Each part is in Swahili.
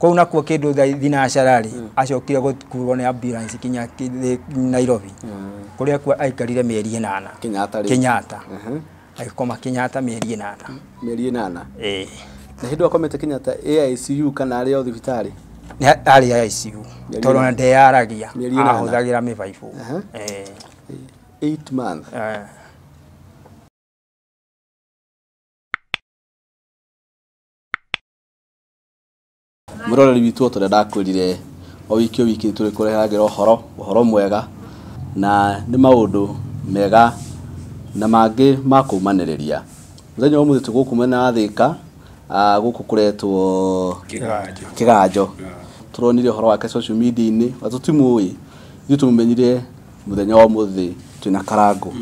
Kou nakuo kindu thinacara ri acokire gukuo ni ambulance kinya Nairobi kuria kwa aikarire mieri 8 Kenyatta agikoma Kenyatta mieri 8 na hindu akomete Kenyatta AICU kana ari o thibitari ni ari ICU toro na ndeyaragia ahuthagira mibaibu 8 months Muroreri witu tore ndakwirire o wiki turi kurehagira uhoro mwega na ni maundu mega na mangi makumaniriria muthenya umuthi tugukumena Thika guku kuretwo Kiganjo turonire uhoro wake social media ini watutimui yutumenyire muthenya wa umuthi twina Karangu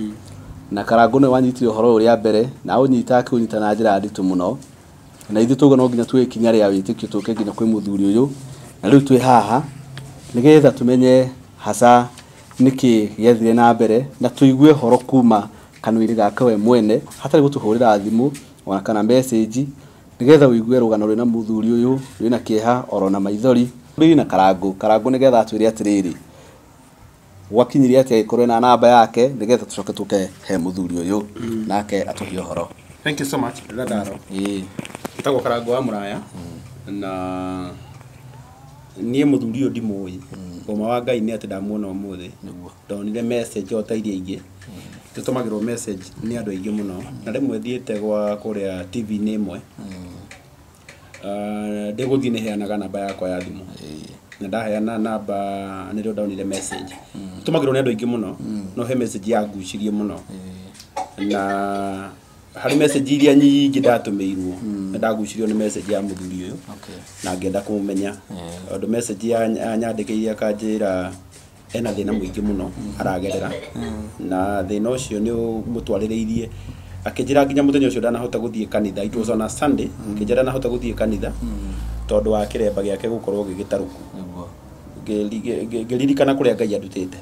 na Karangu ni wanyitire uhoro uria mbere na unyita kunyita na njira nditu muno na ithu tugo no nginya tuwe kinya ria witikio tuke nginya kwi muthuri uyu na riu twi haha nigetha tumenye hasa niki gethire na mbere na tuigue horo kuma kanwiri gake we mwene hatari gutuhurira thimu ona kana message nigetha uigue rugano rwina muthuri uyu wina kieha orona maithori ri na Karangu nigetha atwire atiriri wakinyiria ati ikorwe na namba yake nigetha tucoke tuke he muthuri uyu nake atuhio horo. Thank you so much Ladaro. Itago Karangu wa Muraya na nie muthuri uyu ndimui uma wa Ngai ni ati ndamuona umuthi ndonire message o tairia ingi tutumagirwo message ni andu aingi muno na rimwe thiete gwa kuria TV ni imwe ndiguthii ni heanaga namba yakwa ya thimu na ndaheana namba ni rio ndonire message tutumagirwo ni andu aingi muno no he message ya ngucirie muno na hari message iria nyingi ndatumirwo ndagucirio ni message ya muthuri uyu na ngenda kumenya ondu message ya nyandikiire akanjira ena thina mwingi muno aragerera na thina ucio ni mutwaririirie akinjira nginya muthenya ucio ndanahota guthie kanitha. It was on a Sunday akinjira nahota guthie kanitha tondu wa kiremba giake gukorwo gigitaruku ngiririkana kuria Ngai andutite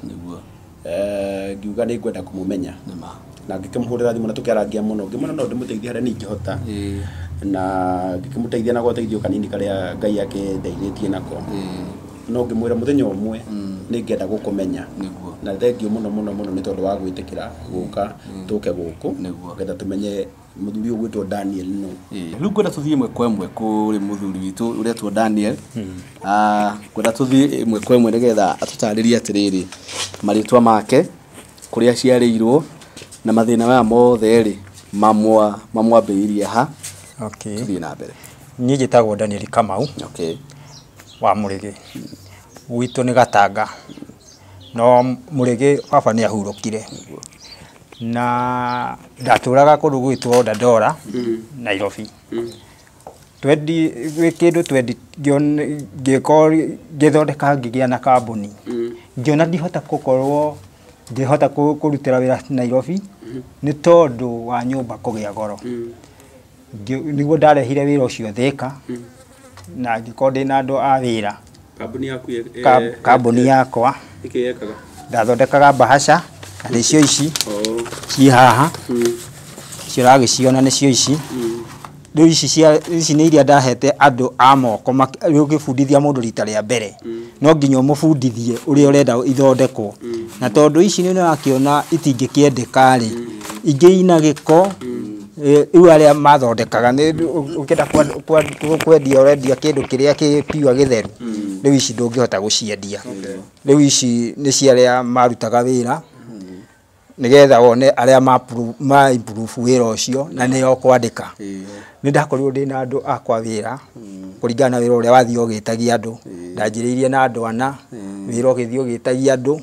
ngiuga ni ngwenda kumumenya na ngikimhurira thimu na tukiarangia muno ngimona no ndimuteithia haria ningihota na ngikimuteithia na gwateithio kanini karia Ngai yake ndeithĩtie nako no ngimwira muthenya umwe ni ngenda gukumenya na thengio muno ni tondu wa gwitikira guka tuke guku ngetha tumenye muthuri uyu gwitwo Daniel no riu ngwenda tuthie imwe kwa imwe kuri muthuri witu uretwo Daniel ngwenda tuthie imwe kwa imwe nigetha atutaririe atiriri maritwa make kuria ciarirwo na mathina maya mothe ri mamwambiririe ha tuthie na mbere. Ni njitagwo Daniel Kamau wa Murigi gwitu ni Gatanga no Murigi baba ni ahurukire na ndaturaga kundu gwitwo Dandora Nairobi twendi wikindu twendi ngithondeka ngigia na kambuni ngiona ndihota gukorwo ngihota kurutira wira Nairobi ni tondu wa nyumba kugia goro niguo ndarehire wira ucio Thika na ngikorwo ndina andu a wira kambuni yakwa ikiyekaga ndathondekaga bahasha nicio ici ci haha ciragiciona nicio ici riu ici ni iria ndahete andu a moko ugibundithia mundu rita ria mbere no nginya umubundithie uria urenda ithondekwo na tondu ici ni urakiona itingikiendeka ri ingiina giko riu aria mathondekaga ni ukenda kwendia urendia kindu kiria kipiwa githeru riu ici ndungihota guciendia riu ici ni ciaria marutaga wira nigetha wone aria ma improve wira ucio na ni okwandika ni ndakorirwo ndina andu akwa wira kuringana na wira uria wathio gitagia andu ndanjiriirie na andu ana wira ugithio gitagia andu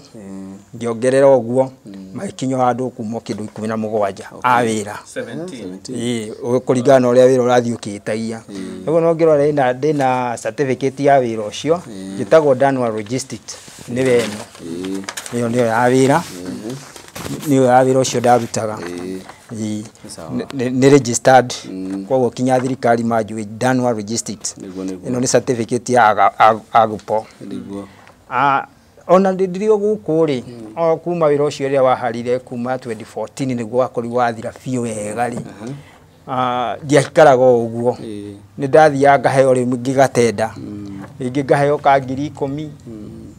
ngiongerera oguo makinyo andu kuma kindu 17 a wira 17 kuringana na uria wira urathio gitagia uguo no ngirora ndina certificate ya wira ucio gitagwo Danwa Logistics ni weno ni ya wira ni ya wira ucio ndarutaga ni registered kwa kinya thirikari majui Danwa Logistics ino ni certificate ya agupo ona ndirio guku ri kuma wira ucio ria waharire kuma 2014 niguo wakori wathira biu wega ri ndiakaraga uguo ni ndathia ngaheo ri ngigatenda Ingi ngaheo ka 10,000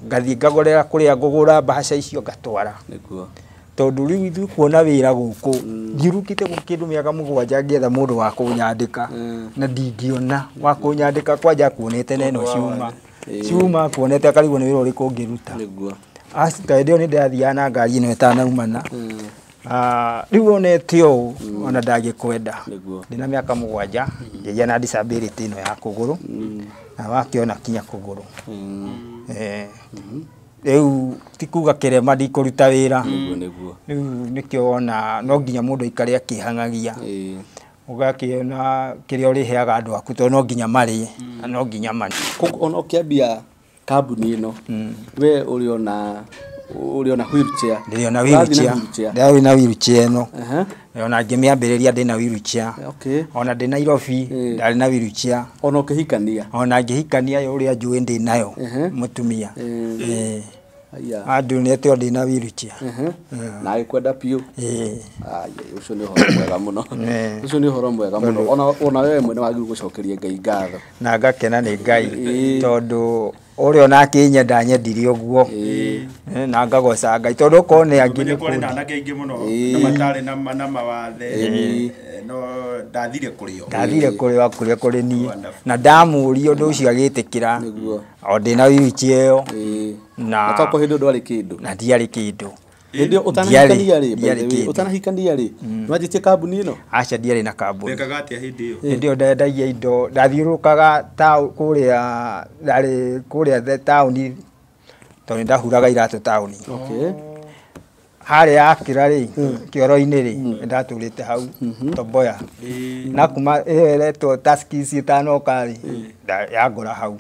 ngathie ngagorera kuria ngugura bahasha icio ngatwara niguo tondu riu ithu kuona wira guku ngirukite gukindu miaka 7 ngietha mundu wa kunyandika na ndingiona wa kunyandika kwanja kuonete neno ciuma kuonete akarigwo ni wira uriku ngiruta niguo asta ndio ni ndathia na ngari ino itanaumana riu onete o ona ndagikwenda ndina miaka 7 ngigia na disability ino ya kuguru na wakiona kinya kuguru riu tikuga kirema ndikuruta wira riu nikio ona no nginya mundu ikare akihangagia ugakiona kiria uriheaga andu aku to no nginya mari no nginya mani ona ukiambia kambuni ino we uriona wheelchair ndiriona wheelchair ndio na wheelchair no ona ngimiambiriria ndina wheelchair ona ndina Nairobi ndari na wheelchair ona ngihikania uria njui ndinayo mutumia andu nete ndina wheelchair na agikwenda piu ucio ni horo mwega muno ucio ni horo mwega muno ona wewe mwene wagiru gucokeria Ngai ngatho na ngakena ni Ngai tondu urio nake nyenda nyendirie uguo na ngagoca Ngai tondu ko ne angine ko na nake ingi muno na matare na mawathe no ndathire kurio kuri ni na ndamuri undu ucio agitikira o ndina wheelchair na akako hindu ndwari kindu na ndiari kindu ndio utanahikania ri nwajitie kambuni ino acha ndiari na kambuni wekaga atia hindi iyo ndio ndendagia indo ndathiurukaga kuria ndari kuria the town tondu ndahuraga iratu town hari akira ri kioro-ini ri ndaturite hau Tomboya na kuma eretwo taskis itanoka ri yagora hau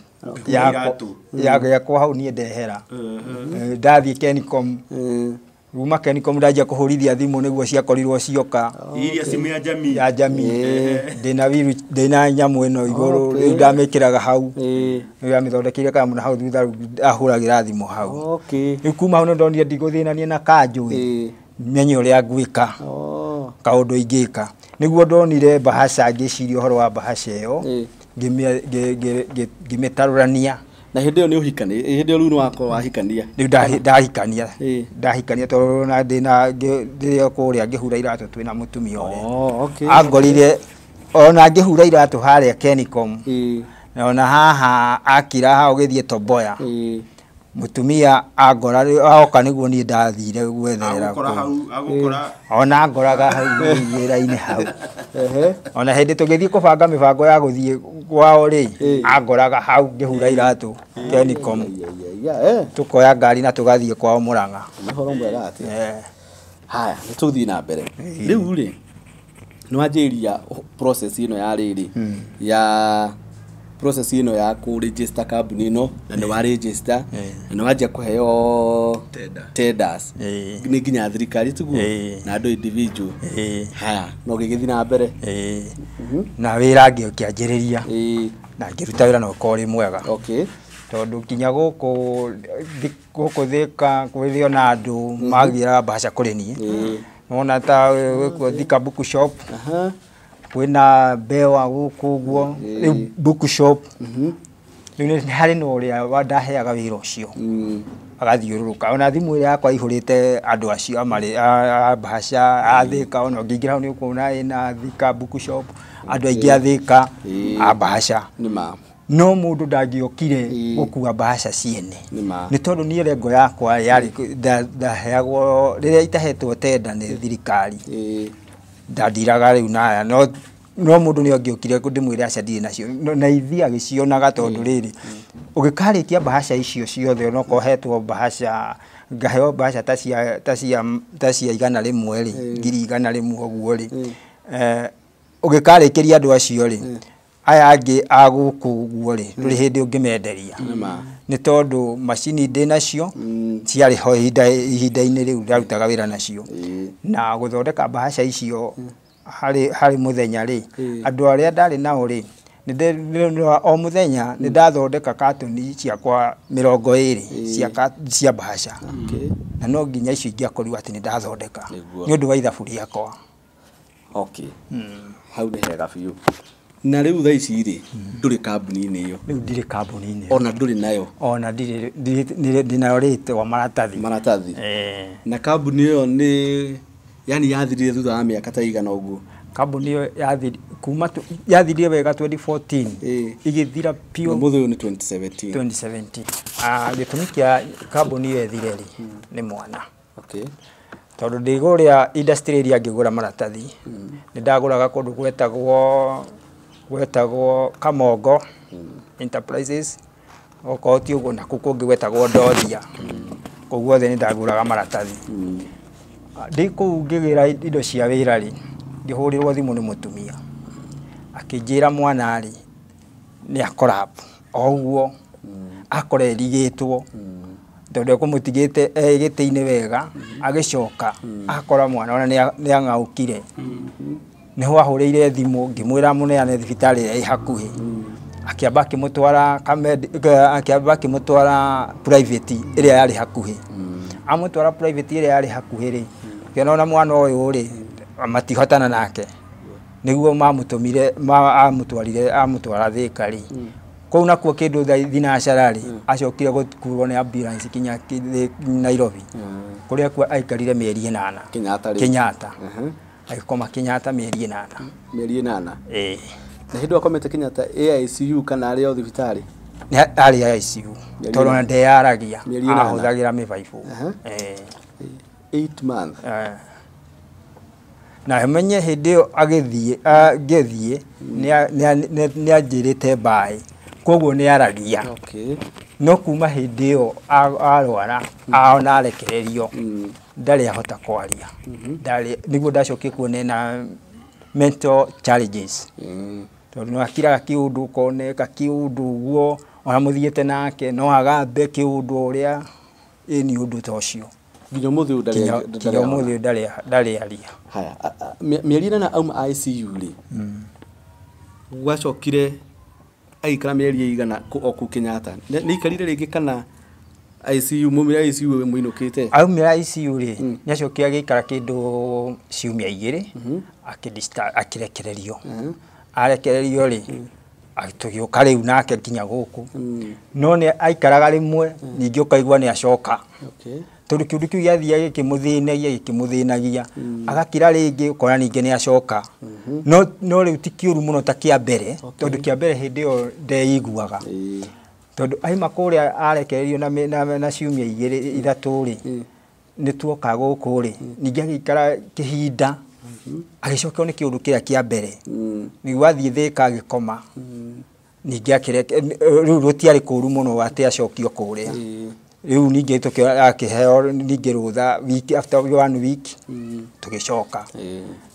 yakwa hau nie ndehera ndathie Kenicom Ruma Kenicom ndajia kuhurithia thimu niguo ciakorirwo cioka iria simu ya jamii ndina nyamu ino iguru ndamikiraga hau ya mithondekire kama hau thutha ahuragira thimu hau kuma hau ndonire ndiguthinania na kanjui menye uria ngwika kaundu ingika niguo ndonire bahasha ngiciria horo wa bahasha iyo ngimitarurania na hindi yo ni uhikani hindi yo riu wako wahikania ni ndahikania to na ndina ndiyo kuria ngihura iratu twina mutumia ore angorire ona ngihura iratu haria Kenicom na ona haha akira ha ugithie Tomboya mutumia agora aoka niguo ni ndathire gwetherera agukora ona ngoraga hau wira-ini hau ona hindi tugithie kubanga mibango ya guthie kwao ri agoraga hau ngihura iratu Kenicom tukoya ngari na tugathie kwao Murang'a horo mwega ati haya nituthie na mbere riu ri nwanjiria process ino ya riri ya process ino ya ku register kambuni ino na ni wa register na wajia kuheo tenders ni nginya thirikari tugu na andu individual haya no gigithii na mbere na wira ngianjiriria na ngiruta wira no kori mwega tondu kinya guku thika kwithio na andu magira bahasha kuri ni nona ta wiko thika bookshop kwina bewa guku guo bookshop ni hari no ria wandaheaga wira ucio agathiururuka ona thimu ira yakwa ihurite andu acio amari bahasha athika ona ngingira ni kuona ina thika bookshop andu aingi athika bahasha no mundu ndagiokire gukua bahasha ciene ni tondu ni rengo yakwa yari ndaheagwo riria itahetwo tenda ni thirikari ndandiraga riu na no mundu ni angiokire ndimwire aca ndiri nacio na ithia gicionaga tondu riri ugikarikia bahasha icio ciothe no kohetwo bahasha ngaheo bahasha tacia igana rimwe ri ngiri igana rimwe oguo ri ugikarikiria andu acio ri aya angi aguku guo ri nduri hindi ungimenderia ni tondu macini ndinacio ciari ho ihinda-ini riu ndarutaga wira nacio na guthondeka bahasha icio hari muthenya ri andu aria ndari nao ri o muthenya ni ndathondeka katoni ciakwa 20 cia bahasha na no nginya icio ingiakorirwo ati ni ndathondeka ni undu wa ithabu riakwa hau ni hega biu na riu thaa ici ri nduri kambuni-inĩ iyo riu ndiri kambuni-inĩ ona nduri nayo ona ndinayo ritwa maratathi na kambuni iyo ni yani yathirire thutha wa mĩaka ta igana ũguo kambuni iyo yathirire wega 2014 igithira pio na mũthĩ ũyũ nĩ 2017 gĩtũmi kĩa kambuni iyo ethire ri nĩ mwana tondũ ndigũrĩa industry ĩrĩa ngĩgũra maratathi nĩ ndagũraga kũndũ gwetagwo Kamongo Enterprises okorwo ti ũguo naku kũngĩ gwetagwo Ndothia kũu guothe nĩ ndagũraga maratathi ndĩ kũu ngĩgĩra indo cia wĩra rĩ ngĩhũrĩrwo thimũ nĩ mũtumia akĩnjĩra mwana rĩ nĩ akora o ũguo akora erigĩtwo tondũ ekũmũtigĩte gĩtĩ-inĩ wega agĩcoka akora mwana ona nĩ ang'aũkire nĩho ahũrĩire thimũ ngĩmwĩra mũneane thibitarĩ ĩrĩa ĩ hakuhĩ akĩamba akĩmũtwara private ĩrĩa yarĩ hakuhĩ amũtwara private ĩrĩa yarĩ hakuhĩ rĩ kĩona ona mwana ũyũ rĩ matihotana nake nĩguo amũtwara Thĩka rĩ kũu nakuo kĩndũ thinacara rĩ acokire gũkuo nĩ ambulance kinya Nairobi kũrĩa kuo aikarire mĩeri 8 Kenyatta agĩkoma Kenyatta mĩeri 8 na hĩndĩ akomete Kenyatta AICU kana arĩ o thibitarĩ arĩ ICU tondũ na ndeyaragia ahũthagĩra mĩbaibũ 8 months na menye hĩndĩ ĩyo ngĩthiĩ nĩ anjĩrĩte mbaĩ koguo nĩ aragia no kuma hĩndĩ ĩyo arwara ona arekererio ndarĩ ahota kwaria nĩguo ndacokie kuona na mental challenges tondũ no akiraga kĩũndũ ũkoneka kĩũndũ ũguo ona mũthiĩte nake no agambe kĩũndũ ũrĩa nĩ ũndũ ta ũcio nginya mũthĩ ndarĩ aria haya mĩeri 8 auma ICU rĩ gwacokire aikara mĩeri igana oku Kenyatta nĩ ikarire rĩngĩ kana ICU mumira ICU mũinũkĩte aumira ICU rĩ nĩ acokire agĩikara kĩndũ ciumia 2 akĩrekererio arekererio rĩ tũgĩũka rĩu nake nginya gũkũ no nĩ aikaraga rĩmwe ningĩ ũkaigua nĩ acoka tondũ kĩũndũ kĩu gĩathiaga gĩkĩmũthĩnagia agakira rĩngĩ ũkona ningĩ nĩ acoka no rĩu ti kĩũru mũno ta kĩa mbere tondũ kĩa mbere hĩndĩ ĩyo ndeiguaga tondũ aima kũrĩa arekererio na ciumia 2-3 rĩ nĩ tuoka gũkũ rĩ ningĩ agĩikara kĩhinda agĩcokio nĩ kĩũndũ kĩrĩa kĩa mbere nĩguo athiĩ Thĩka agĩkoma ningĩ rĩu rũtiarĩ kũũru mũno atĩ acokio kũrĩa rĩu ningĩ akĩheo ningĩ rũtha after 1 week tũgĩcoka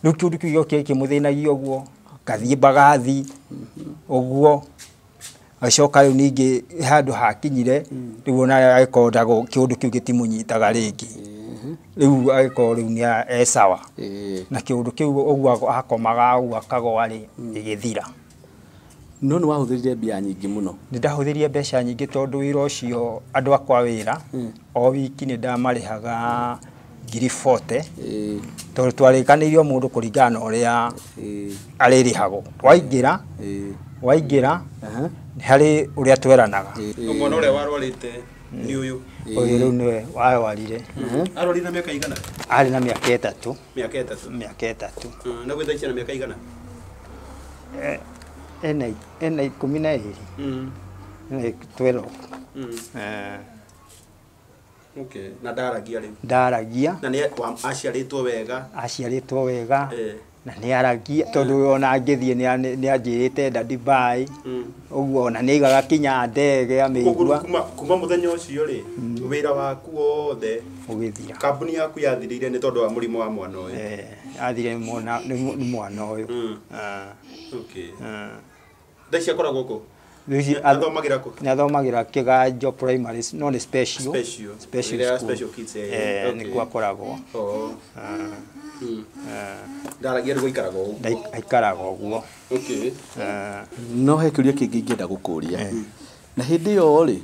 rĩu kĩũndũ kĩu gĩkĩmũthĩnagia ũguo gathiĩ Mbagathi ũguo agĩcoka rĩu ningĩ handũ hakinyire rĩu ona agĩkoragwo kĩũndũ kĩu gĩtimũnyitaga rĩngĩ rĩu agĩkorwo rĩu nĩ esawa na kĩũndũ kĩu ũguo akomaga ũguo akagwa rĩ ĩgĩthira no nĩ wahũthĩrire mbia nyingĩ mũno nĩ ndahũthĩrire mbeca nyingĩ tondũ wĩra ũcio andũ akwa wĩra o wiki nĩ ndamarĩhaga 40,000 tondũ twarĩkanĩirio mũndũ kũringana na ũrĩa arĩrĩhagwo waingĩra harĩ ũrĩa tweranaga mwana ũrĩa warwarĩte nĩ ũyũ rĩu nĩwe warwarire arwarire na mĩaka igana arĩ na mĩaka 3 mĩaka 3 na gwĩtha ici na mĩaka igana ena 12 na 12 okay na ndaragia rĩu na nĩ aciarĩtwo wega na nĩ aragia tondũ ona angĩthiĩ nĩ anjĩrĩte Dubai ũguo ona nĩ aigaga kinya ndege amĩigua kuma mũthenya ũcio rĩ wĩra waku wothe ũgĩthira kambuni yaku yathirĩire nĩ tondũ wa mũrimũ wa mwana ũyũ yathire nĩ mwana ũyũ okay ndacia koragwo kũ athomagĩra Kĩganjo primary no nĩ special kids nĩkuo akoragwo ndaragia rĩu aikaraga ũguo no he kĩũria kĩngĩ ingĩenda gũkũria na hĩndĩ ĩyo rĩ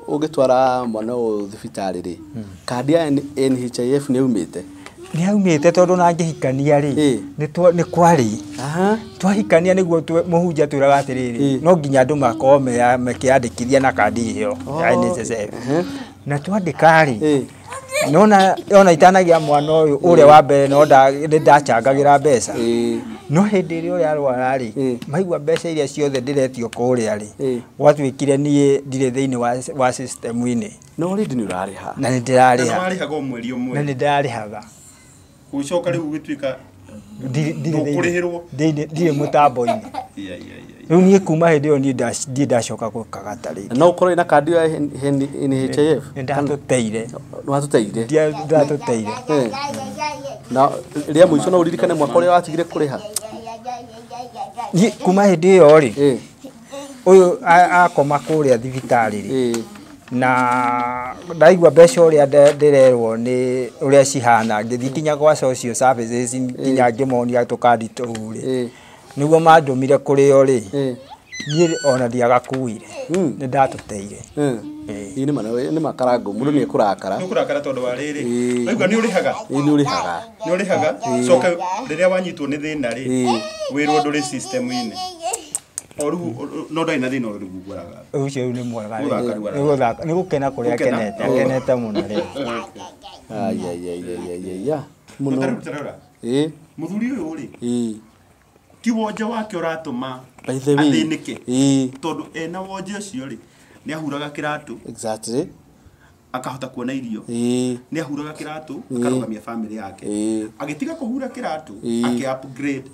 ũgĩtwara mwana ũyũ thibitarĩ rĩ kandi ya NHIF nĩ yaumĩte tondũ na ngĩhikania rĩ nĩ kwarĩ twahikania niguo muhunjia twiraga atiriri no nginya andu makorwo mekiandikithia na kandi iyo ya NSSF na twandika ri nona itanagia mwana uyu uria wa mbere no ndachangagira mbeca no hindi ri uria arwara ri maigua mbeca iria ciothe ndiretio kuria ri gwatwikire nie ndire thiini wa system ini no rindi ni urariha na ndirariha marihaga mweri umwe na ndirarihaga ucoka riu gitwika ndire mutambo-ini riu nie kuma hindi iyo nie ndacoka gukagata ringi no ukorwo ina kandi ya NHIF ndatuteire na ria muico no uririkane mwaka uria watigire kuriha kuma hindi iyo ri uyu akoma kuria thibitari ri na ndaigua mbeca uria ndirerwo ni uria cihana ngithii kinya gwa social services kinya ngimonia tukandi tuu ri niguo mandumire kuri yo ri nie ona ndiagakuire ni ndatuteire ni makarango mundu ni kurakara tondu wa riri aigua ni urihaga coka riria wanyitwo ni thina ri wirwo nduri system ini oru no ndai na thina oru guguraga ucio ni mwega ni gukena kuria akenete muno ri ya muno muthuri uyu ri ti wonje wake uratuma by the way athinike tondu ena wonje ucio ri ni ahuraga kiratu exactly akahota kuona irio ni ahuraga kiratu akarugamia family yake agitiga kuhura kiratu ake upgrade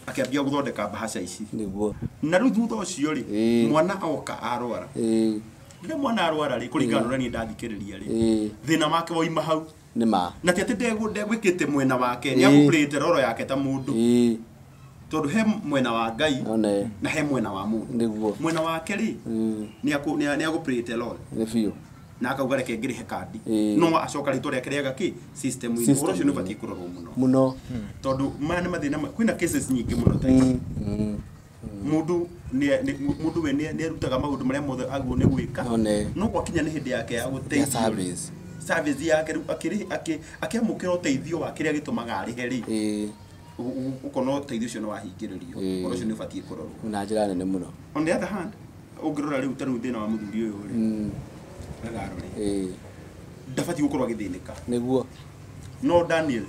akiambia guthondeka bahasha ici niguo na riu thutha ucio ri mwana oka arwara ndio mwana arwara ri kuringana na ni ndathikiriria ri thina wake woima hau nima na tete ndegwikite mwena wake ni akuprete roro yake ta mundu tondu he mwena wa Ngai na he mwena wa mundu niguo mwena wake ri ni akuprete roro ni fiu na akauga reke ngirihe kandi no acoka ritwa riake riaga ki system ini ucio ni batie kurorwo muno tondu mane mathina kwina cases nyingi muno ta mundu ni rutaga maundu maria mothe aguo ni gwika no gwakinya ni hindi yake ya guteithia service yake akiamukira uteithio wa kiria gitumaga arihe ri ukono uteithio ucio no wahingiririo ucio ni batie kurorwo na njira nene muno on the other hand ungirora riu taru thina wa muthuri uyu ri ndabati gukorwo agithinika niguo no Daniel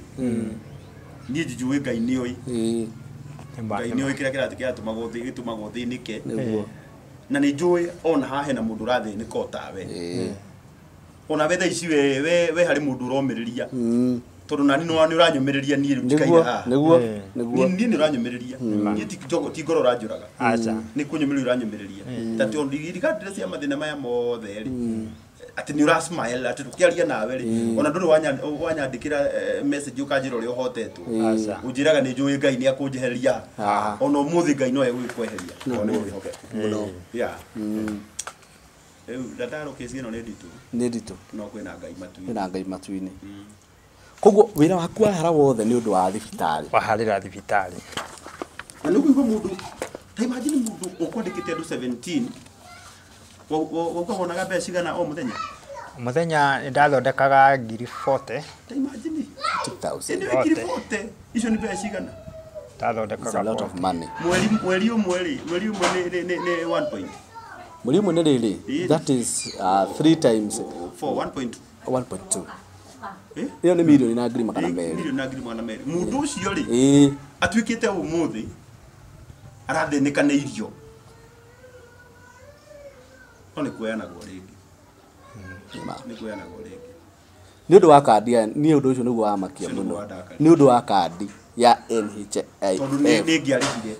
nie njui Ngai ni oi Ngai ni oi kiria gitumagwo thinike na ni njui ona hahe na mundu rathinika tawe ona wetha ici we hari mundu uromiriria tondu nani no ni uranyumiriria nie rutikaire ha niguo ni uranyumiriria nie ti ngoro ranjuraga acha ni kunyumiriria uranyumiriria tati on digirikadire cia mathina maya mothe ri ati ni urasmile ati tukiaria nawe ri ona nduri wanyandikira message ukanjira uri uhotetwo unjiraga ni njui Ngai ni akunjeheria ona umuthi Ngai no egwikweheria muno ya dataro kesi no ni ditu no kwina Ngai matuini koguo wira waku hara wothe ni undu wa thibitari waharira thibitari na nugu mundu imagine mundu ukwandikite andu 17 ukahonaga mbeca cigana o muthenya ndathondekaga 40,000 imagine 20,000 icio ni mbeca cigana ndathondekaga a lot of money mweri umwe ni 1 point mweri umwe ni riri that is 3 times 4 1.2 iyo ni milioni na ngiri magana meri mundu ucio ri atwikite umuthi arathinika ni irio oni kuyanagwo ringi ni undu wa kandi ni undu ucio niguo wamakia muno ni undu wa kandi ya NHIF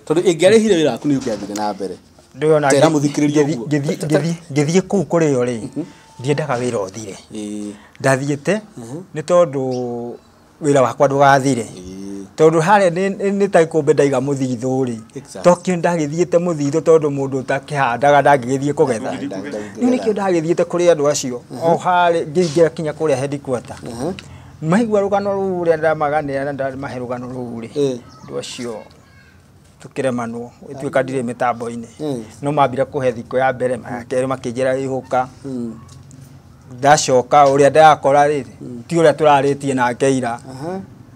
tondu ingiarihire wira waku ni ungiathire na mbere ndiona tera muthikiriria ngithie kuu kuri yo ri ndiendaga wira uthire ndathiite ni tondu wira wakwa ndugathire tondu hare ni ta ikumbe ndaiga muthithu ri tokio ndagithiete muthithu tondu mundu utakihandaga ndangigithie kugetha ni nikio ndagithiete kuri andu acio o hare ngingira kinya kuria headquarter maigua rugano ruria ndamaganira ndamahe rugano ruri ndu acio tukiremanwo itwika ndire mitambo-ini no mambira kuhe thiko ya mbere makere makinjira ihuka ndacoka uria ndakora riri ti uria turaritie na ngeira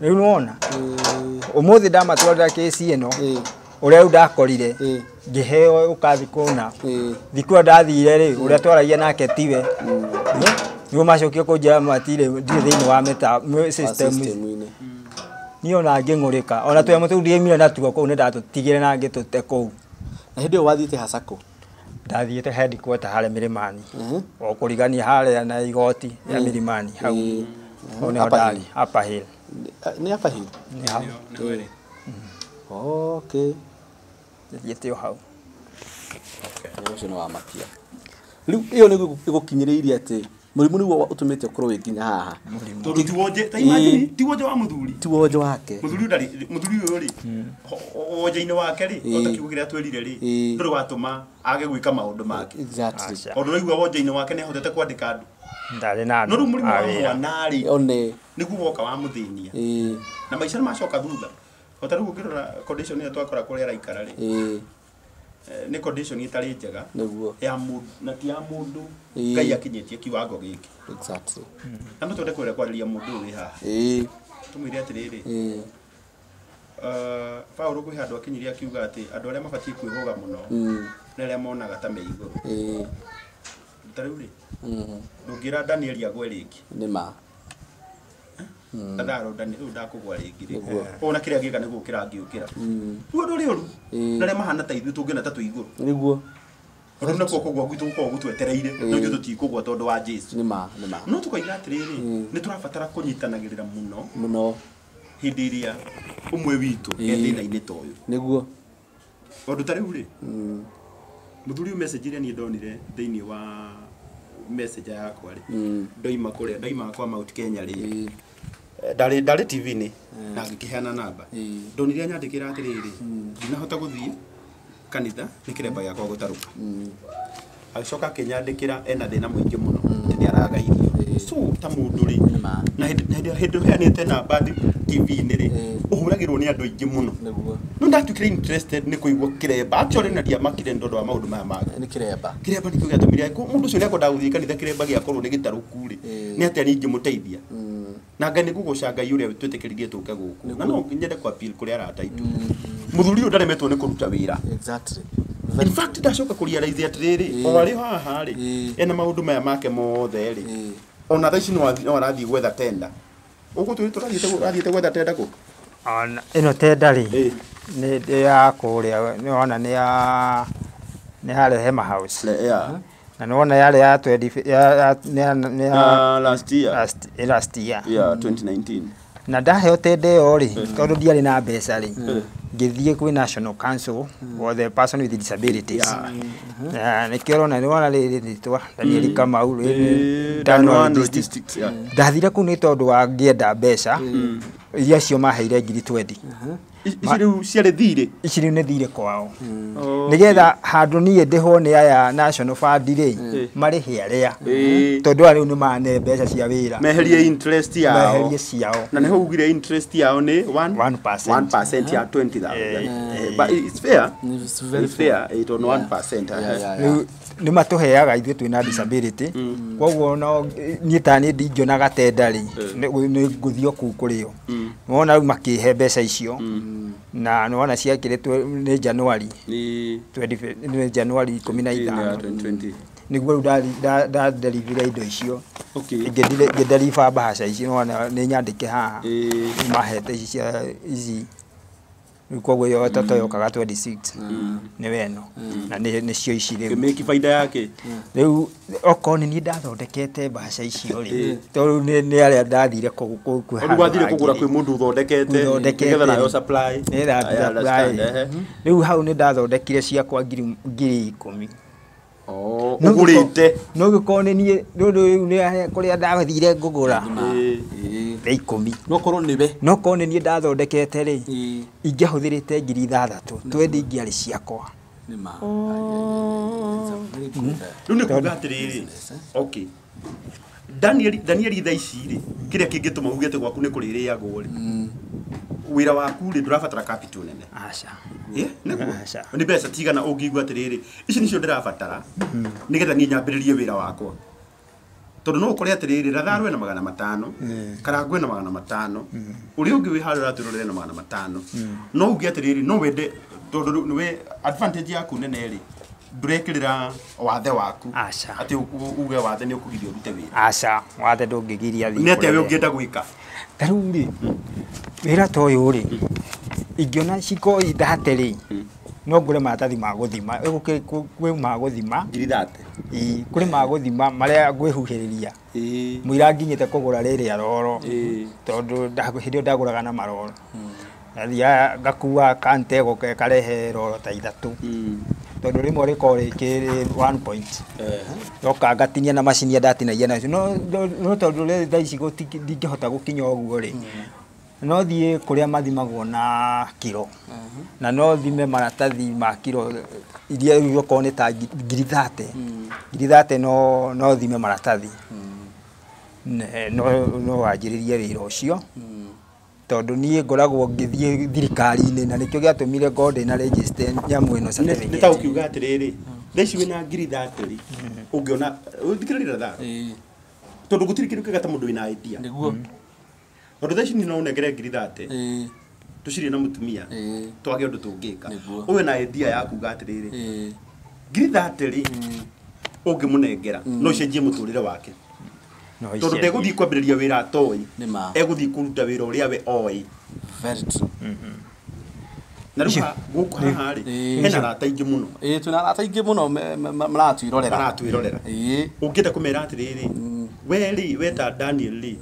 Rĩu nĩwona ũmũthĩ ndamatwarĩra kĩci ĩno ũrĩa rĩu ndakorire ngĩheo ũkathi kũna thikũ ndathire rĩ ũrĩa twaragia nake tiwe nĩguo macokio kũnjĩra matirĩ ndirĩ thĩinĩ wa system niĩ ona ngĩng'ũrĩka ona tũyamũ tũu ndiaumire natuo kũu nĩndatũtigire na ngĩtũte kũu. Na hĩndĩ ĩyo wathiĩte Hasako? Ndathiĩte headquarter harĩa Milimani o kũrigania harĩa na igoti ya Milimani hau nĩho ndarĩ Upper Hill. Nĩ Upper Hill? Nĩ hau. Okay. Thiĩte o hau. Ũcio nĩ wa makia. Rĩu ĩyo nĩ ĩgũkinyĩrĩirie atĩ mũrimũ nĩguo ũtũmĩte ũkorwo wĩkinya haha. Tondũ ti wonje wa mũthuri. Ti wonje wake. Mũthuri ũyũ rĩ wonje-inĩ wake rĩ ota kiugo kĩrĩa twĩrire rĩ ndũrĩ watũma age gwĩka maũndũ make. Exactly. Tondũ ũraigua wonje-inĩ wake nĩ ahotete kwandĩka andũ. Ndarĩ na andũ. No rĩu mũrimũ wa mwana rĩ one nĩguo woka wa mũthĩnia. Na maica nĩmacoka thutha. Ota rĩu ũngĩrora condition ĩyo twakora kũrĩa araikara rĩ nĩ condition itarĩ njega ya mũndũ na ti ya mũndũ Ngai akinyĩtie kiwango gĩkĩ. Exactly. Na no twende kwĩra kwarĩria mũndũ ũyũ wĩ haha. Tũmwĩre atĩrĩrĩ Paulo kwĩ handũ akinyirie akiuga atĩ andũ arĩa mabatiĩ kwĩhũga mũno nĩ arĩa monaga ta me igũrũ. Tarĩu rĩ ndũngĩra Daniel agwe rĩngĩ. Nĩ ma Ndatharo Daniel ndakũgwa rĩngĩ rĩ ona kĩrĩa gĩka nĩguo kĩrangĩũkĩra. Rĩu andũ rĩũru na arĩa mahana ta ithuĩ tũngĩona ta tũigũrũ. Nĩguo Rĩu nĩkuo kũgwa gwitũ gũkorwo gũtwetereire no ithuĩ tũtikũgwa tondũ wa Jesu. Nĩ ma No tũkoiga atĩrĩrĩ nĩ tũrabatara kũnyitanagĩrĩra mũno hĩndĩ ĩrĩa ũmwe witũ thĩna-inĩ ta ũyũ. Nĩguo tondũ ta rĩu rĩ mũthuri ũyũ message ĩrĩa niĩ ndonire thĩinĩ wa messenger yakwa rĩ ndoima kwa Mount Kenya rĩ ndarĩ TV-inĩ na ngĩkĩheana namba ndonire nyandĩkĩra atĩrĩrĩ ndinahota gũthiĩ kanitha nĩ kĩremba gĩakwa gũtarũka. Agĩcoka akĩnyandĩkĩra ena thĩna mũingĩ mũno atĩ nĩaraga irio. So ta mũndũ rĩ na hĩndĩ ũheanĩte namba TV-inĩ rĩ ũhũragĩrwo nĩ andũ aingĩ mũno. No ndatuĩkire interested nĩ kũigua kĩremba actually na ndiamakire nĩ tondũ wa maũndũ maya mangĩ. Nĩ kĩremba nĩkĩo gĩatũmire mũndũ ũcio nĩakwendaga gũthiĩ kanitha kĩremba gĩakorwo nĩ gĩtarũku rĩ nĩ atĩa ningĩ mũteithia na Ngai nĩgũgũca Ngai ũrĩa twĩtĩkĩririe tũke gũkũ na no nyende kwa appeal kũrĩa arataitũ mũthuri ũyũ ndaremetwo nĩ kũruta wĩra. Exactly. In fact ndacoka kũrealize atĩrĩrĩ o arĩ haha rĩ ena maũndũ maya make mothe rĩ ona thaa ici no arathiĩ gwetha tenda. Ũguo tũrathiĩte gwetha tenda kũ? Ĩno tenda rĩ nĩ ya kũrĩa nĩwona nĩ harĩa Hema House. Na nĩwona yarĩ ya 20 last year 2019. Na ndaheo tenda ĩyo rĩ tondũ ndiarĩ na mbeca rĩ ngĩthiĩ kwĩ National Council for the Person with Disabilities. Nĩkĩo ũrona nĩwona rĩrĩ rĩtwa Daniel Kamau Daniel District. Ndathire kũu nĩ tondũ wa ngĩenda mbeca iria cio maheire 20,000. Ciarĩ thirĩ? Ici rĩu nĩ thirĩ kwao nĩgetha handũ niĩ ndĩhwo nĩ aya National Fund rĩ marĩhe arĩa tondũ rĩu nĩ mane mbeca cia wĩra meherie interest yao. Meherie ciao na nĩho ugire interest yao nĩ 1% ya 20,000. But it's fair. It's fair. It on 1%. Nĩ matũheaga ithuĩ twĩna disability koguo no niĩ ta niĩ ndingĩonaga tenda rĩ nĩ ngũthiĩ kũu kũrĩo. Wona rĩu makĩhe mbeca icio na nĩwona ciakĩrĩtwo nĩ January 15 nĩguo rĩu ndaderivire indo icio ngĩderiva mbaca ici nĩwona nĩ nyandĩke haha mahete ici cia ici koguo yo tata yokaga 26 nĩ weno na nĩcio ici rĩu make baida yake rĩu okorwo nĩ ndathondekete mbaca icio rĩ tondũ nĩ arĩa ndathire kũgũra kwĩ mũndũ ũthondekete nĩgetha nayo supply rĩu hau nĩ ndathondekire ciakwa 10,000. Ũgũrĩte no gĩkorwo nĩ niĩ nĩ kũrĩa ndathire ngũgũra 10,000 no korwo nĩ niĩ ndathondekete rĩ ingĩahũthĩrĩte 6,000 twendi ingĩarĩ ciakwa. Rĩu nĩ kuuga atĩrĩrĩ okay Daniel thaa ici rĩ kĩrĩa kĩngĩtũma uge atĩ gwaku nĩ kũrĩrĩagwo rĩ wĩra waku rĩ ndũrabatara capital nene. Aca nĩ mbeca tigana ũngĩigua atĩrĩrĩ ici nĩcio ndĩrabatara nĩgetha niĩ nyambĩrĩrie wĩra wakwa tondu no ukore atiriri Ratharu ena 500 Karangu ena 500 uri ungi wi haru raturore na 500 no ugi atiriri no wende tondu niwe advantage yaku nene ri ndũrekĩrĩra wathe waku atĩ uge wathe nĩ ũkũgiria ũrute wĩra aca wathe ndũngĩgiria nĩ atĩa we ũngĩenda gwĩka tarĩu rĩ wĩra ta ũyũ rĩ ingĩona ciko ithate rĩ no ngũre maratathi ma gũthima kwĩ ma gũthima ngiri 30 kũrĩ ma gũthima marĩa ngwĩhuhĩrĩria mũira nginyĩte kũgũra rĩrĩ aroro tondũ hĩndĩ ĩyo ndagũraga na maroro nathiaga ngakua kantego karehe roro ta 3 tondũ rĩmwe rĩkorwo rĩkĩrĩ 1 point yoka ngatinia na macini ndatinagia nacio no tondũ thaa ici ndingĩhota gũkinya ũguo rĩ no thiĩ kũrĩa mathimagwo na kiro na no thime maratathi ma kiro iria okorwo nĩ ta ngiri 30 no thime maratathi no wanjĩrĩrie wĩra ũcio tondu niĩ ngoragwo ngĩthiĩ thirikari-inĩ na nĩkĩo gĩatũmire ngorwo ndĩ na register nyamũ ĩno certificate nĩ ta ũkiuga atĩrĩrĩ thaa ici wĩna ngiri 30 ũngĩona thikĩrĩria Ratharu tondũ gũtirĩ kĩndũ kĩega ta mũndũ wĩna idea nĩguo tondũ thaa ici no ũnengere ngiri 30 tũcirĩ na mũtumia twage ũndũ tũngĩka ũyũ na idea ya kuga atĩrĩrĩ ngiri 30 ũngĩmũnengera no cenjie mũtũrĩre wake tondũ ndegũthiĩ kwambĩrĩria wĩra atoĩ egũthiĩ kũruta wĩra ũrĩa we oĩ very true na rĩu gũkũ haha rĩ hena arata aingĩ mũno twĩna arata aingĩ mũno maratwĩrorera ũngĩenda kũmera atĩrĩrĩ we rĩ weta Daniel rĩ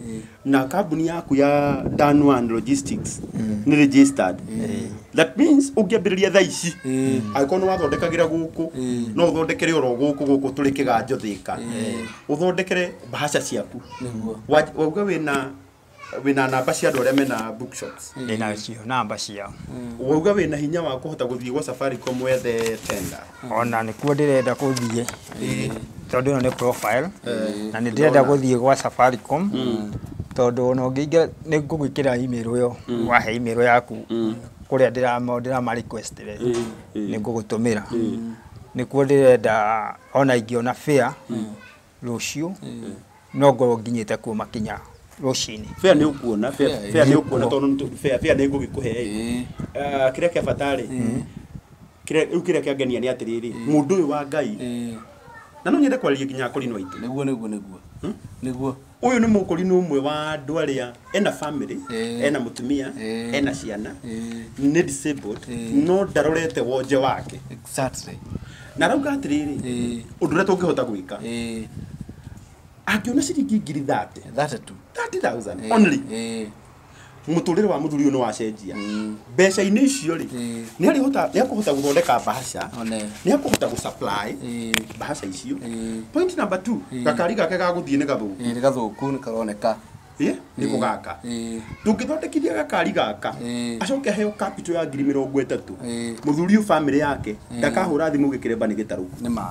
na kambuni yaku ya Dan One Logistics nĩ registered that means ũngĩambĩrĩria thaa ici angĩkorwo nĩ wathondekagĩra gũkũ no ũthondekere oro gũkũ tũrĩ Kĩganjo Thĩka ũthondekere bahasha ciaku wauga wĩna namba cia andũ arĩa mena bookshops nacio namba ciao wauga wĩna hinya wa kũhota gũthiĩ gwa Safaricom wethe tender ona nĩkuo ndĩrenda gũthiĩ tondũ ĩno nĩ profile na nĩ ndĩrenda gũthiĩ gwa Safaricom tondũ ona ũngĩingĩra nĩ ngũgwĩkĩra email ĩyo wahe email yaku kũrĩa ndĩrama request nĩ ngũgũtũmĩra nĩkuo ndĩrenda ona ingĩona fair rũciũ no ngorwo nginyĩte kuo makinya rũcinĩ fair nĩ ũkuona fair nĩ ũkuona tondũ fair nĩ ngũgĩkũhe kĩrĩa kĩa bata rĩ kĩrĩa kĩangenia nĩ atĩrĩrĩ mũndũ ũyũ wa Ngai na no nyende kwarĩria nginya Korinũ aitũ nĩguo ũyũ nĩ Mũkorinũ ũmwe wa andũ arĩa ena family ena mũtumia ena ciana nĩ disabled no ndarorete wonje wake exactly na rauga atĩrĩrĩ ũndũ ũrĩa tũngĩhota gwĩka angĩona ciringi ngiri 30,000 only mũtũrĩre wa mũthuri ũyũ nĩ wacenjia mbeca-inĩ icio rĩ nĩ akũhota gũthondeka bahasha nĩ akũhota gũsupply bahasha icio point number 2 gakari gake gagũthiĩ nĩ gathũku nĩ karoneka nĩ kũgaka tũngĩthondekithia gakari gaka acoke aheo capital ya ngiri 30 mũthuri ũyũ family yake ndakahũra thimũ gĩkĩremba nĩ gĩtarũku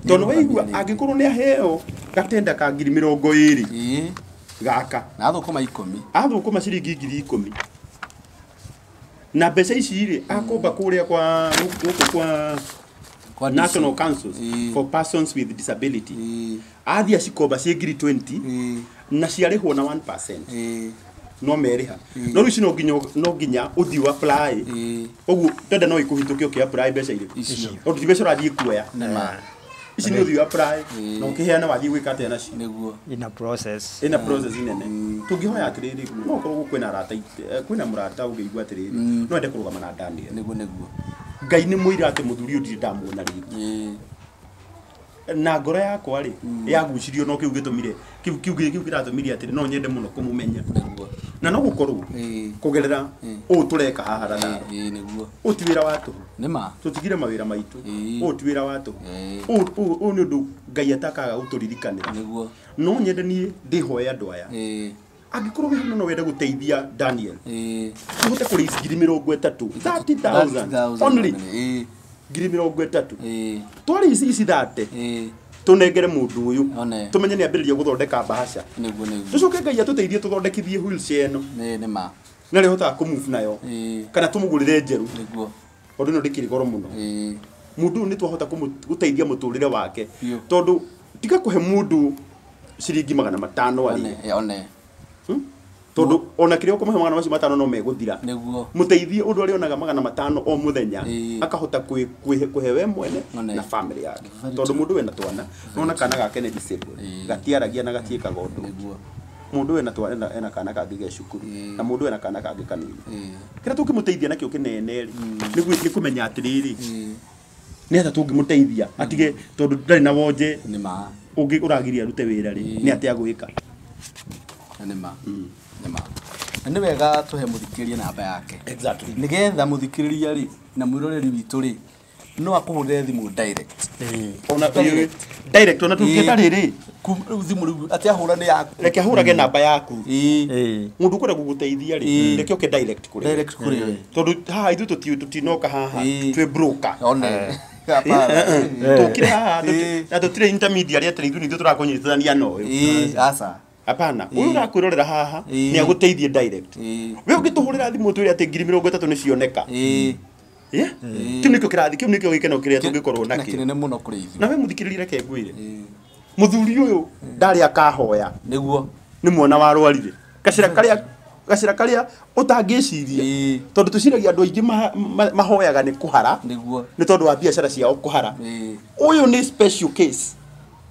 tondũ waigua angĩkorwo nĩ aheo gatenda ka ngiri 20 gaka na athũkũma ciringi ngiri 10 na mbeca ici rĩ akomba kũrĩa kwa National Council for Persons with Disability athia cikomba ciĩ ngiri 20 na ciarĩhwo na 1% no merĩha no rĩu no nginya ũthiĩ apply ũguo ndenda no ikũhĩtũke ũkĩ apply mbeca irĩkũ tondũ ti mbeca ũrathiĩ kuoya ici nĩ ũthiĩ apply na ũkĩheana wathiĩ gwĩka atĩa nacio nĩguo ina process nene tũngĩhoya atĩrĩrĩ no ũkorwo kwĩna arata kwĩna mũrata ũngĩigua atĩrĩrĩ no ende kũrũgama na Daniel nĩguo Ngai nĩ mũira atĩ mũthuri ũyũ ndirĩ ndamuona rĩngĩ na ngoro yakwa rĩ yagucirio no kĩu gĩtũmire kĩu kĩratũmire atĩrĩ no nyende mũno kũmũmenya na no gũkorwo kũgerera ũũ tũreka haha Ratharu ũũ ti wĩra wa tũhũ tũtigire mawĩra maitũ ũũ ti wĩra wa tũhũ ũũ nĩ ũndũ Ngai atakaga gũtũririkanĩra no nyende niĩ ndĩhoe andũ aya angĩkorwo wĩ no wende gũteithia Daniel tũhote kũrĩha ngiri 30,000 only ngiri 30 twari ici 30 tunengere mũndũ ũyũ tumenye nĩ ambĩrĩria gũthondeka bahasha tucoke Ngai atũteithie tũthondekithie wheelchair ĩno na rĩhotaga kũmove nayo kana tũmũgũrĩre njerũ tondũ ĩno ndĩkĩrĩ goro mũno mũndũ ũyũ nĩ twahota gũteithia mũtũrĩre wake tondũ tiga kũhe mũndũ ciringi 500 ari one tondu ona kirio kumuhe 500 no meguthira niguo muteithie undu ari onaga 500 o muthenya akahota kuhewe mwene na family yake tondu mundu wena twana nona kana gake ne disabled gatiaragia na gatieka gondo niguo mundu wena twana ena kana kangi ge cukuru na mundu wena kana kangi kanini kira tukimuteithia nakio kinene ni kumenya atiriri ni ata tungimuteithia atige tondu ndari na wonje ni ma ungi uragiria rute wira ri ni atia gwika ni ma ni wega tuhe muthikiria namba yake exactly nigetha muthikiriria ri na mwiroreri witu ri no akuhurire thimu direct ona direct ona tukita riri thimu riu ati ahura ni yaku reke ahurage namba yaku mundu kwenda guguteithia ri reke oke direct kuri tondu haha ithu tutinoka haha twe broker one tukire haha na tutire intermediary ati ithu nithu turakonyithania no asa apana uyu urakwirorera haha ni aguteithie direct we ungituhurira thimu twire ati 30 ni cioneka kiu nikio kirathi kiu nikio gikeno kiria tungikorwo naki kinene muno kuri ithu na we muthikiriri reke ngwire muthuri uyu ndari akahoya niguo ni muona warwarire gacira karia utangiciria tondu tuciragia andu aingi mahoyaga ni kuhara niguo ni tondu wa biacara ciao kuhara uyu ni special case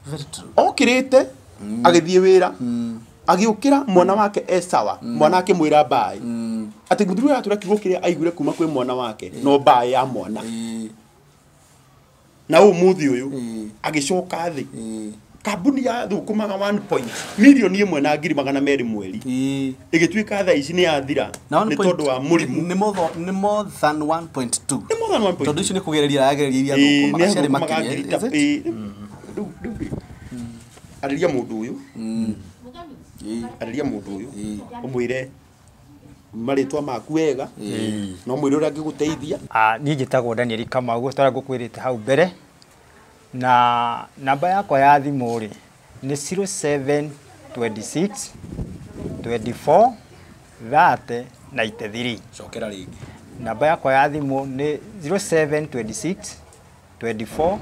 very true okirite agithie wira agiukira mwana wake sawa mwana wake mwira bai ati muthuri atura kigo kiria aigure kuma kwi mwana wake no bai ya mwana na umuthi uyu agicoka thi kambuni ya thukumaga 1 million imwe na 200,000 mweri igituika tha ici ni yathira ni tondu wa murimu ni more than 1.2 ni more than 1.2 tondu ici ni kugereria yagereria thukumaga cere makiria ariria mundu uyu ariria mundu uyu umwire maritwa maku wega no mwire uria ngiguteithia ni njitagwo Daniel Kamau gutara ngukwirite hau mbere na namba yakwa ya thimu ri ni 0726 24 30 93 cokera ringi namba yakwa ya thimu ni 0726 24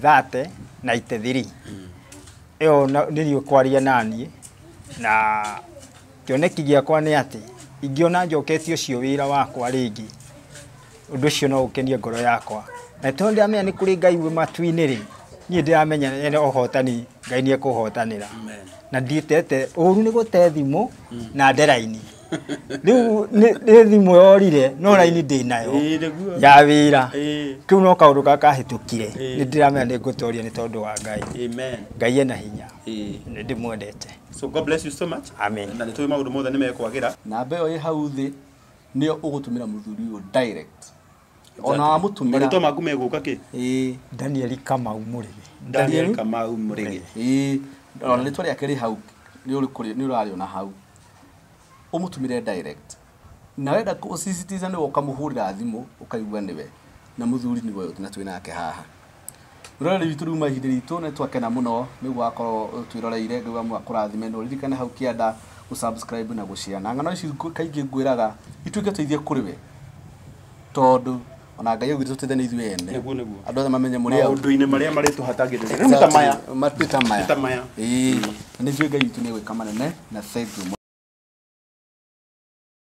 30 93 eo nirio kwaria nani na kioneki giakwa ni ati ingiona njoketio cio wira wakwa ringi undu cio no ukenie ngoro yakwa na tondu amenya ni kuri Ngai we matu-ini ri ni ndiramenya ene ohotani Ngai ni ekuhotanira na ndietete uru ni gute thimu na nderaini riu ni thimu yorire no raini ndi nayo ya wira kiu no kaundu gakahitukire ni ndiramenya ni ngutoria ni tondu wa Ngai amen Ngai ena hinya ni ndimwendete so God bless you so much amen na nitui maundu mothe ni mekwagira namba iyo i hau thi nio ugutumira muthuri uyu direct ona mutumira marito maku meguka ki Daniel Kamau Murigi Daniel Kamau Murigi ona ritwa riake ri hau ni uri kuri ni urariona hau umutumire direct na wenda kusisitiza ni ukamuhurira thimu ukaigua niwe na muthuri ni we na twina nake haha roreri witu ruma hindiri itu na twakena muno ni gwakorwo twiroreire ngwa mwakurathime no ririkane hau kienda usubscribe na gushare na ngano ici kaingi ngwiraga ituike teithie kuri we tondu ona Ngai ugitu tethane ithu ene neguo andu othe mamenye muri au maundu-ini maria marituhatagirira ni ta maya ni Ngai witu ni gwika manene na thank you.